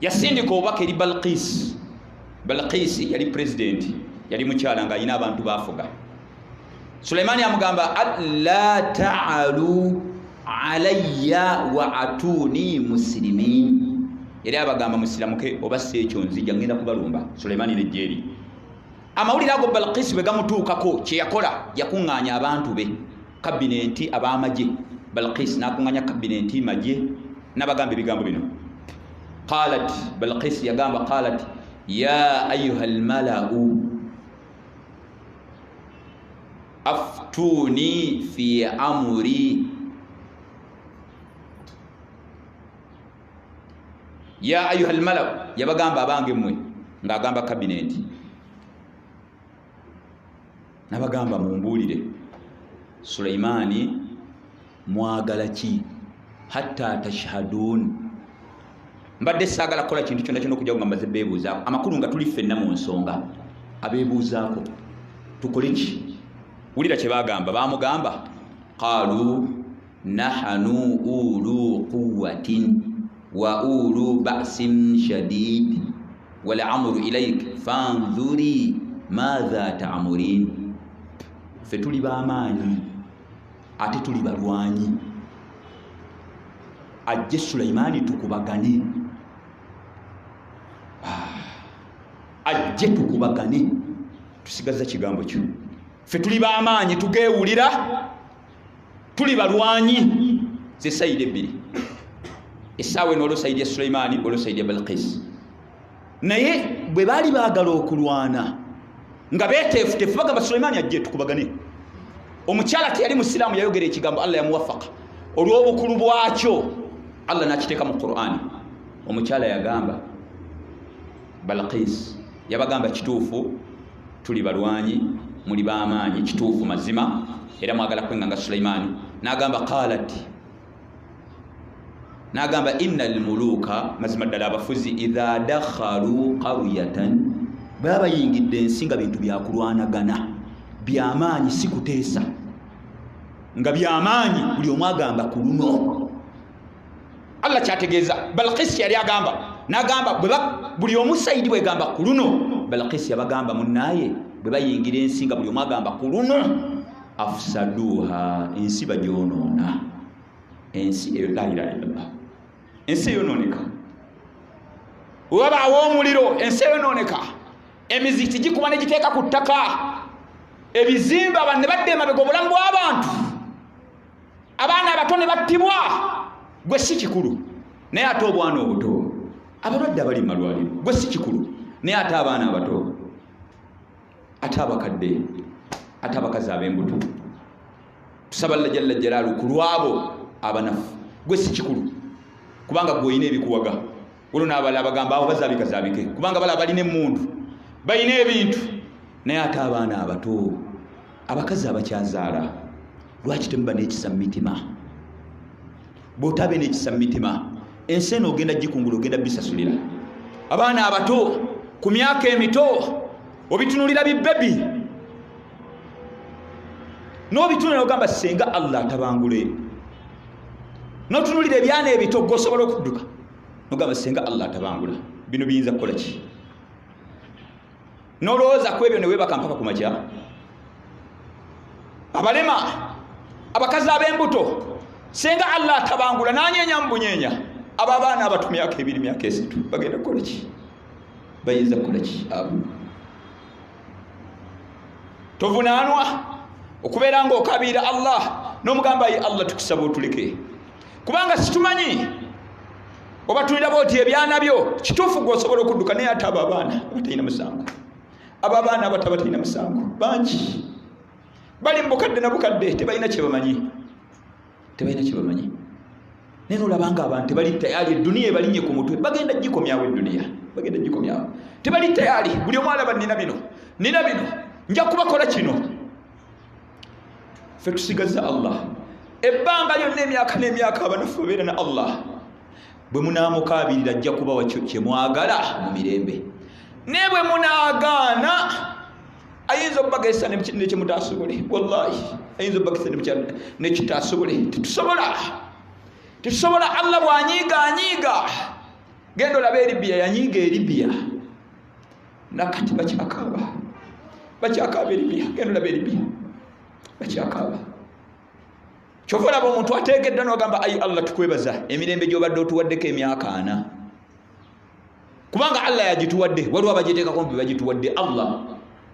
yasindika obubaka eri Balqis yali president yali mukyala nga alina abantu bafuga. Sulaiman amugamba la ta'alu alayya wa atuni muslimin. Yali abagamba musilamuke obassa ekyo nzija ngenda kubalumba. Sulaiman ne jeri amawulire ago Balqis bwe gamutuukako kye yakola yakuŋŋaanya abantu be kabinenti ab'amagye. Balqis n'akuŋŋaanya kabinenti magye n'abagamba ebigambo bino. Qalat Balqis yagamba qalat ya ayuha almalau aftuni fi amri ya ayuha almalau yabagamba abange mmwe ng'agamba kabinenti n'abagamba mumbuulire Sulaimani mwagala ki hatta tashhadun mbadde saagala kukola kintu kyonna kyonna okujja kugamba ze beebuuzaako amakulu nga tuli ffenna mu nsonga abeebuuzaako tukole ki. Wulira kye baagamba baamugamba qaalu nahanu ulu quwwatin wa ulu ba'sin shadid wal amru ilayk fanzuri madha ta'murin. Ffe tuli b'amaanyi ate tuli balwanyi ajje Sulaimaani tukubagane ajje tukubagane tusigaza kigambo kyo. Ffe tuli b'amaanyi tugeewulira tuli balwanyi ze sayidi ebbiri essaawa eno olwo sayidi ya Sulaimaani olwo sayidi ya Balqis. Naye bwe baali baagala okulwana nga beeteefuteefu bagamba Sulaimaani ajje tukubagane. Omukyala teyali musiraamu yayogera ekigambo Allah yamuwafaka olw'obukulu bwakyo Allah n'akiteeka mu Qur'ani. Omukyala yagamba Balqis yabagamba kituufu tuli balwanyi muli b'amaanyi kituufu mazima era mwagala kwenganga Sulaimaani. N'agamba qalat n'agamba innal muluka mazima ddala abafuzi idha dakhalu qaryatan baba bayingidde ensi nga bintu byakulwanagana byamaanyi si kuteesa nga byamaanyi buli omu agamba ku luno Allah kyategeeza Balqis yali agamba n'agamba buli omu Saidi bwe gamba ku luno Balqis yabagamba munnaye bwe bayingira ensi nga buli omu agamba ku luno afsaduha ensi bagyonoona ensi eyo la ilaha illallah ensi yonooneka wabaawo omuliro ensi yonooneka emizikiti gikuba ne giteeka ku ttaka ebizimba abantu ne badda emabega obulamu bw'abantu abaana abato ne battibwa gwe si kikulu naye ate obwana obuto abalwadde abali mu malwaliro gwe si kikulu naye ate abaana abato ate abakadde ate abakazi ab'embuto tusaba Allah jalla jalaalu ku lwabo abanafu gwe si kikulu kubanga gwe oyina ebikuwaga olwo n'abalala bagamba abo bazaabikazaabike kubanga balaba balina emmundu balina ebintu naye ate abaana abato abakazi abakyazaala lwaki temuba n'ekisa mu mitima bw'otabe n'ekisa mu mitima ensi eno ogenda gikungula ogenda bisasulira abaana abato ku myaka emito obitunulira bibebi n'obitunulira ogamba senga Allah atabangule n'otunulira ebyana ebito gwosobola okudduka n'ogamba senga Allah atabangula bino biyinza kukola ki n'olowooza ku ebyo ne weebaka mpaka ku makya abalema abakazi ab'embuto senga Allah atabangula nanyeenya mu bunyeenya abo abaana abato myaka 2 myaka 3 bagenda kukola ki bayinza kukola ki abo tovunaanwa okubeera ng'okabiira Allah n'omugamba ye Allah tukusaba otuleke kubanga situmanyi oba tulina booti ebyana byo kituufu gw'osobola okudduka naye ate abo abaana abatalina musango abo abaana abato abatalina musango bangi bali mu bukadde na bukadde tebalina kye bamanyi naye n'olabanga abantu tebali tayali edduniya ebalinye ku mutwe bagenda gikomyawo edduniya bagenda gikomyawo tebali tayali buli omu alaba nina bino nja kubakola kino ffe tusigaza Allah ebbanga lyonna emyaka n'emyaka abanafu babeera na Allah bwe munaamukabirira ajja kubawa kye mwagala mu mirembe naye bwe munaagaana ayinza okubagesa nekimutasobole wallahi ayinza okubagesa nekitasobole tetusobola Allah bwanyiiga genda olaba Libya yanyiiga Libya nakati bakyakaaba Libya genda olaba Libya bakyakaaba kyova olaba omuntu ateekedda n'ogamba ayi Allah tukwebaza emirembe gy'obadde otuwaddeko emyaka 4 kubanga Allah yagituwadde waliwo abagiteekako mbi bagituwadde Allah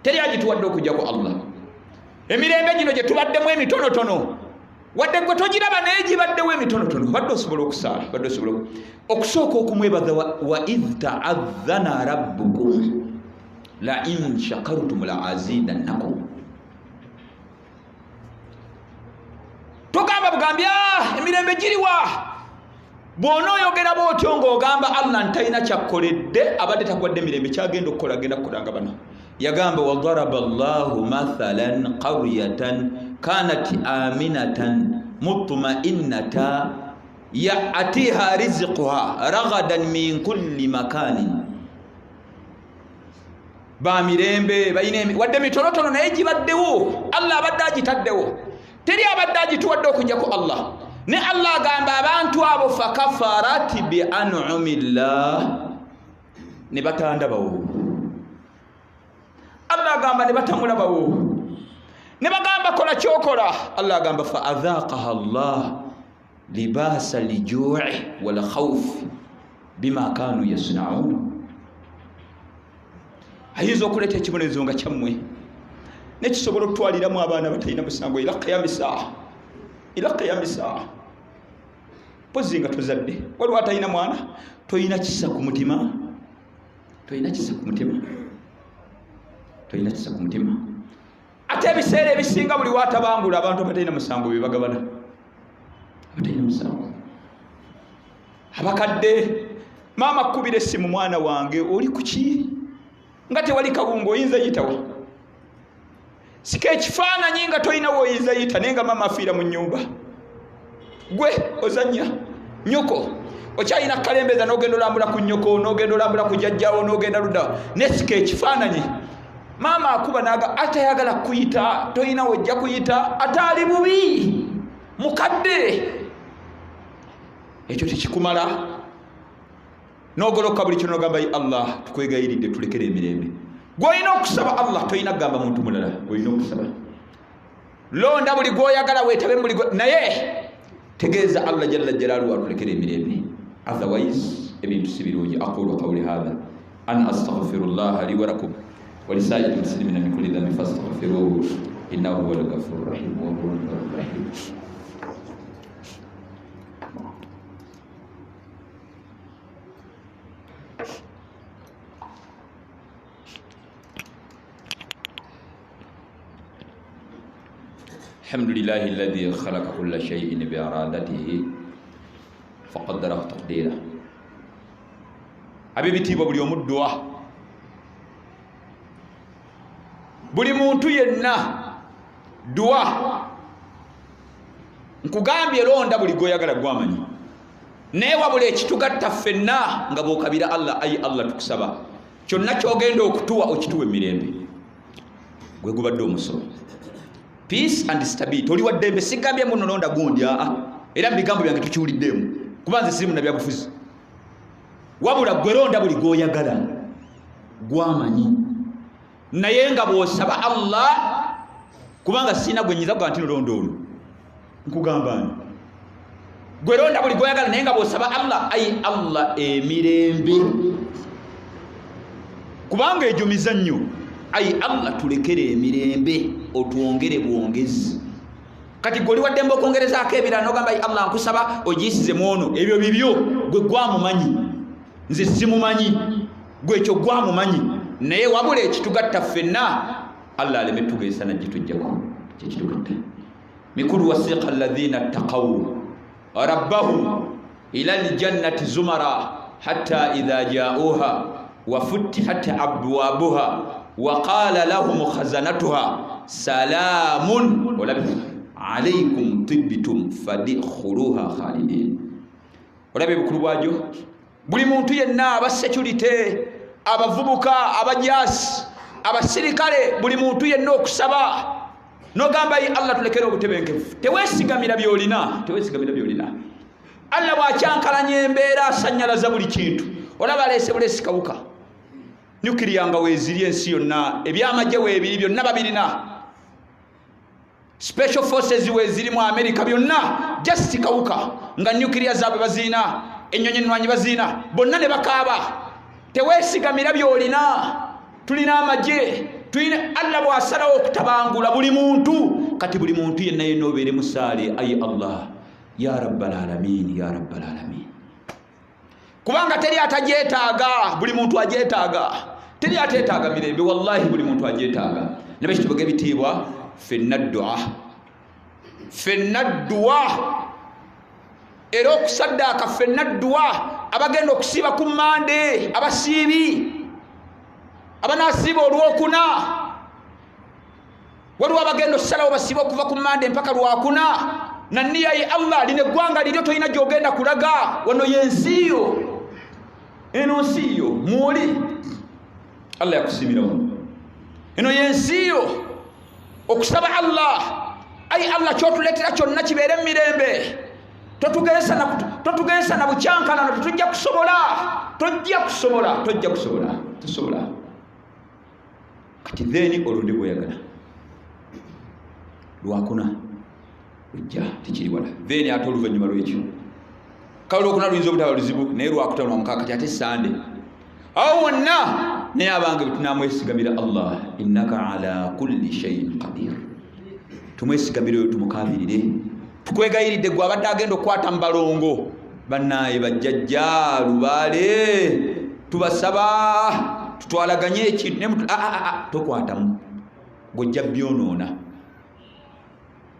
teri agituwadde okujjako Allah emirembe gino gye tubaddemu emitonotono wadde gwe togiraba naye gibaddewo emitonotono badde osobola okusaala badde osobola okusooka okumwebaza wa idh ta'adhana rabbukum la in shakartum la azidannakum togamba bugambya emirembe giriwa bw'onooyogera bw'otyo ng'ogamba Allah ntalina kyakkoledde abadde takuwadde emirembe kyagenda okukola agenda kukolanga bano yagamba wadaraba Allahu mathalan qaryatan kanat aminatan mutma'innatan ya'tiha rizquha ragadan min kulli makanin ba mirembe bayina wadde mitonotono naye gibaddewo Allah abadde agitaddewo teri abadde agituwadde okujjako Allah ne Allah agamba abantu abo fakafarati bi an'umillah ne batandabawo Allah agamba ne batamulabawo ne bagamba kola kyokola Allah agamba fa adhaqaha Allah libasa al-ju'i wal khawf bima kanu yasna'un ayinza okuleeta ekibonezo nga kyammwe nekisobola okutwaliramu abaana batalina musango ila qiyamisaa pozi nga tozadde waliwo atalina mwana toyina kisa ku mutima ate ebiseera ebisinga buli watabangula abantu abatalina musango bebagabana abatalina musango abakadde maama kkubira essimu mwana wange oli kuki nga tewali kawungo oyinza yitawa sika ekifaananyi nga toyina woyinza yita naye nga maama afiira mu nnyumba gwe ozanya nyoko okyalina kalembeza n'ogenda olambula ku nnyoko n'ogenda olambula ku jjajjawo n'ogenda ludda nesika ekifaananyi maama akuba naga atayagala kuyita toyina wojja kuyita ataali bubi mukadde ekyo tekikumala n'ogoloka buli kino n'ogamba Allah tukwegayiridde tulekere emirembe. Gw'olina okusaba Allah tolina kugamba muntu mulala, olina okusaba. Londa buli gw'oyagala weetabe buli naye tegeeza Allah jalla jalaaluhu atulekere emirembe. Otherwise ebintu si birungi. Aqulu qawli hadha an astaghfirullaha li wa lakum wa lisaa'iril muslimina min kulli dhanbin fastaghfiruhu innahu huwal ghafurur rahim wa huwal barrur rahim. الحمد لله الذي خلق كل شيء بإرادته فقدره تقديره. abibitiibwa buli omuddwa buli muntu yenna dua nkugambye londa buli goyagala gwamanyi naye wabula ekitugatta ffenna nga bw'okabira Allah ayi Allah tukusaba kyonna kyogenda okutuwa okituwa emirembe gwe gubadde omusolo peace and stability. Oli waddembe sigambye muno londa gundi era bigambo byange tukiwuliddemu kubanze sirimu na byabufuzi wabula gwe londa buli goyagala gwamanyi naye nga bw'osaba Allah kubanga sina gwe nyiza gwa ntino londo olwo nkugamba nti gwe londa buli goyagala naye nga bw'osaba Allah ayi Allah emirembe kubanga egyo mizannyo ayi Allah tulekere emirembe otwongere bwongezi. Kati goli waddembe okwongerezaako ebirala n'ogamba ayi Allah nkusaba ogiyisize mwono ebyo bibyo gwe gwamumanyi nze simumanyi gwe ekyo gwamumanyi naye wabula ekitugatta ffenna Allah aleme tugeesa najjitujjako kyekitugatta. mikulu wasiqa alladhina ttaqaw rabbahum ila aljannati zumara hatta idha ja'uha wa futtihat abwabuha wa qala lahum khazanatuha salamun alaykum tibbitum fadkhuluha khalidin. Olabe bukulu bwajo buli muntu yenna aba security abavubuka abajasi abasirikale buli muntu yenna okusaba n'ogamba yi Allah tulekere obutebenkevu tewesigamira byolina Allah bw'akyankalanya embeera asanyalaza buli kintu. Olaba aleese bulesi kawuka nyukiriya nga weeziri ensi yonna ebyamagye weebiri byonna babirina special forces weeziri mu America byonna just kawuka nga nyukiriya zaabwe baziina ennyonyi ennwanyi baziina bonna ne bakaaba. Tewesigamira byolina tulina amagye tulina Allah bw'asalawo okutabangula buli muntu kati buli muntu yenna yenna obeere musaale ayi Allah ya rabbal alamin ya rabbal alamin kubanga teri atajeetaaga buli muntu ajeetaaga teri ateetaaga mirembe wallahi buli muntu ajeetaaga. Nabekyo tuboge bitiibwa ffenna dduwa era okusaddaaka ffenna dduwa abagenda okusiiba ku Mande abasiibi abanasiiba olwokuna waliwo abagenda okusalawo basiiba okuva ku Mande mpaka lwakuna na nniya ye Allah lino eggwanga liryo tolina gy'ogenda kulaga wano yensiyo eno nsiyo mwoli Allah yakusiimira wano eno yensiyo okusaba Allah ayi Allah kyotuleetera kyonna kibeere mu mirembe totugeesa na bukyankalano tetujja kusobola kati then olundi bweyagala lwakuna lujja tekiri wala then ate oluvannyuma lwekyo kale olwokuna luyinza obutaba luzibu naye lwakutano lwamukaka kati ate Sande awo wonna naye abange tunamwesigamira Allah innaka ala kulli shay'in qadir. Tumwesigamire oyo tumukabirire tukwegayiridde gwe abadde agenda okukwata mu balongo bannaye bajjajja lubaale tubasaba tutwalaganye ekintu tokwatamu gojja byonoona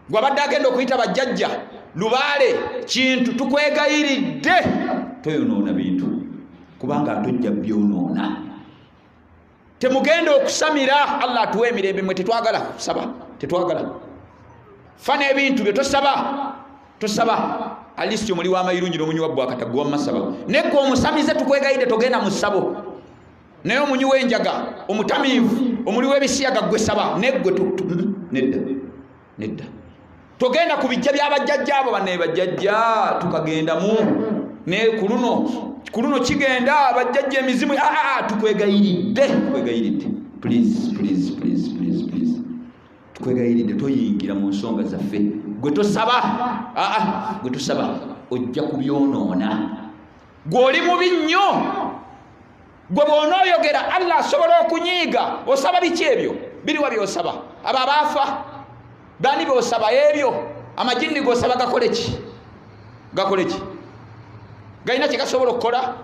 gwe abadde agenda okuyita bajjajja lubaale kintu tukwegayiridde toyonoona bintu kubanga atojja byonoona. Temugenda okusamira Allah atuwa emirembe mwe tetwagala kusaba tetwagala fana ebintu bye tosaba alisti omuli w'amayirungi n'omunyi wa bwakata gwa masaba nekko omusamize tukwegayidde togenda mu ssabo naye omunyi w'enjaga omutamiivu omuli w'ebisiyaga gwe saba neggwe nedda togenda ku bijja by'abajjajja abo banne bajjajja tukagenda mu ne kuluno kigenda bajjajja emizimu tukwegayiridde please tukwegayiridde toyingira mu nsonga zaffe gwe tosaba ojja kubyonoona gw'oli mubi nnyo gwe bw'onooyogera Allah asobola okunyiiga osaba biki ebyo biriwa byosaba abo abaafa bani byosaba ebyo amajini gosaba gakole ki galina kye gasobola okukola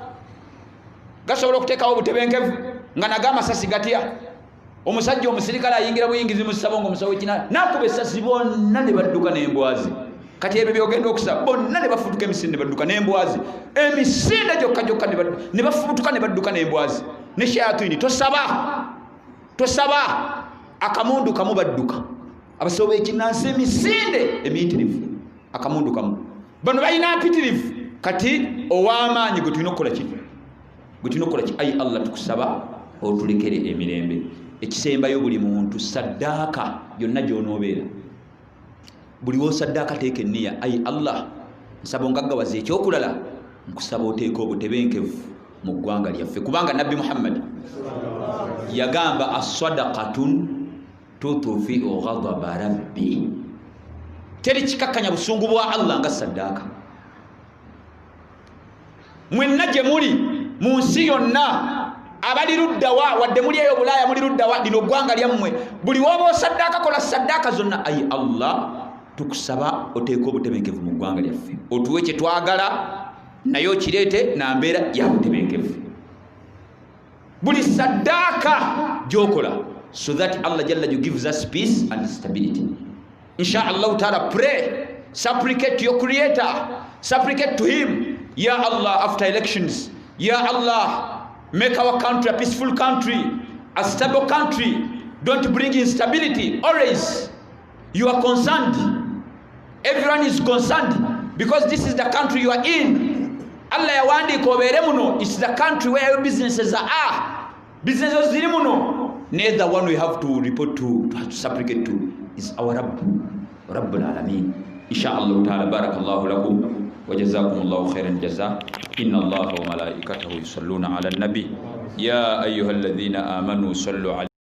gasobola okuteekawo obutebenkevu nga naga amasasi gatya omusajja omusirikale ayingira buyingizi mu ssabo ng'omusawo ekina nakuba essasi bonna ne badduka n'embwazi kati ebyo byogenda okusaba bonna ne bafutuka emisinde ne badduka n'embwazi emisinde gyokka ne bafutuka ne badduka n'embwazi ne shayatini tosaba akamundu kamu badduka abasawo b'ekinnansi emisinde emiyitirivu akamundu kamu bano balina mpitirivu kati ow'amaanyi gwe tulina okukola ki ayi Allah tukusaba otulekere emirembe ekisembayo buli muntu saddaaka yonna gy'onoobeera buli wosaddaaka teeka enniya ayi Allah nsaba ongaggawaza ekyokulala nkusaba oteeka obutebenkevu mu ggwanga lyaffe kubanga nabbi Muhammad yagamba as-sadaqatun tutfi'u ghadaba rabbi teri kikakkanya busungu bwa Allah nga saddaaka mwenna gye muli mu nsi yonna abali luddawa wadde muli eyo Bulaaya muli luddawa lino ggwanga lyammwe buli woba osaddaaka kola saddaaka zonna ayi Allah tukusaba oteeka obutebenkevu mu ggwanga lyaffe otuwe kye twagala naye okireete nambeera ya butebenkevu buli saddaaka gyokola so that Allah Jalla gives us peace and stability inshallah ta'ala pray supplicate to your creator supplicate to him ya Allah after elections ya Allah make our country a peaceful country a stable country don't bring instability always you are concerned everyone is concerned because this is the country you are in Allah yawandiika obeere muno it's the country where your businesses are businesses ziri muno neither one we have to report to supplicate to is our Rabbul Alameen inshallah ta'ala barakallahu lakum وجزاكم الله خير الجزاء إن الله وملائكته يصلون على النبي يا أيها الذين آمنوا صلوا عليه